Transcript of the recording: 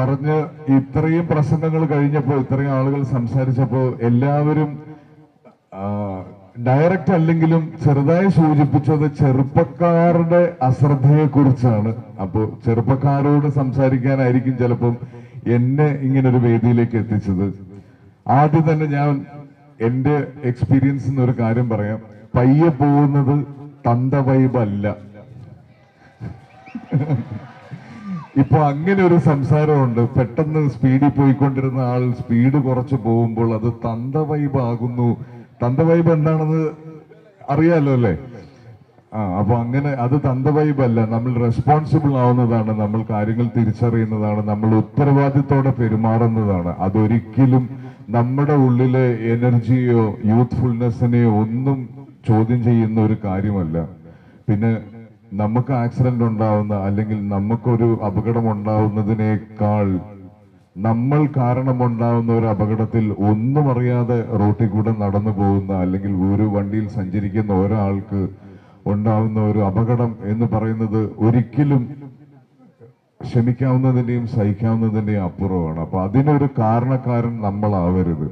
പറഞ്ഞ് ഇത്രയും പ്രസംഗങ്ങൾ കഴിഞ്ഞപ്പോൾ ഇത്രയും ആളുകൾ സംസാരിച്ചപ്പോൾ എല്ലാവരും ഡയറക്റ്റ് അല്ലെങ്കിലും ചെറുതായി സൂചിപ്പിച്ചത് ചെറുപ്പക്കാരുടെ അശ്രദ്ധയെ കുറിച്ചാണ്. അപ്പോൾ ചെറുപ്പക്കാരോട് സംസാരിക്കാനായിരിക്കും ചിലപ്പം എന്നെ ഇങ്ങനൊരു വേദിയിലേക്ക് എത്തിച്ചത്. ആദ്യം തന്നെ ഞാൻ എന്റെ എക്സ്പീരിയൻസ് ഒരു കാര്യം പറയാം. പയ്യെ പോകുന്നത് തന്ത വൈബല്ല. ഇപ്പൊ അങ്ങനെ ഒരു സംസാരമുണ്ട്. പെട്ടെന്ന് സ്പീഡിൽ പോയിക്കൊണ്ടിരുന്ന ആൾ സ്പീഡ് കുറച്ച് പോകുമ്പോൾ അത് തന്ത വൈബ് ആകുന്നു. തന്ത വൈബ് എന്താണെന്ന് അറിയാലോ അല്ലേ? അപ്പൊ അങ്ങനെ അത് തന്ത വൈബ് അല്ല. നമ്മൾ റെസ്പോൺസിബിൾ ആവുന്നതാണ്, നമ്മൾ കാര്യങ്ങൾ തിരിച്ചറിയുന്നതാണ്, നമ്മൾ ഉത്തരവാദിത്തോടെ പെരുമാറുന്നതാണ്. അതൊരിക്കലും നമ്മുടെ ഉള്ളിലെ എനർജിയോ യൂത്ത്ഫുൾനെസ്സിനെയോ ഒന്നും ചോദ്യം ചെയ്യുന്ന ഒരു കാര്യമല്ല. പിന്നെ നമുക്ക് ആക്സിഡന്റ് ഉണ്ടാവുന്ന അല്ലെങ്കിൽ നമുക്കൊരു അപകടം ഉണ്ടാവുന്നതിനേക്കാൾ നമ്മൾ കാരണമുണ്ടാവുന്ന ഒരു അപകടത്തിൽ ഒന്നും അറിയാതെ റോട്ടിൽ കൂടെ നടന്നു പോകുന്ന അല്ലെങ്കിൽ ഒരു വണ്ടിയിൽ സഞ്ചരിക്കുന്ന ഒരാൾക്ക് ഉണ്ടാവുന്ന ഒരു അപകടം എന്ന് പറയുന്നത് ഒരിക്കലും ക്ഷമിക്കാവുന്നതിന്റെയും സഹിക്കാവുന്നതിന്റെയും അപ്പുറമാണ്. അപ്പൊ അതിനൊരു കാരണക്കാരൻ നമ്മളാവരുത്.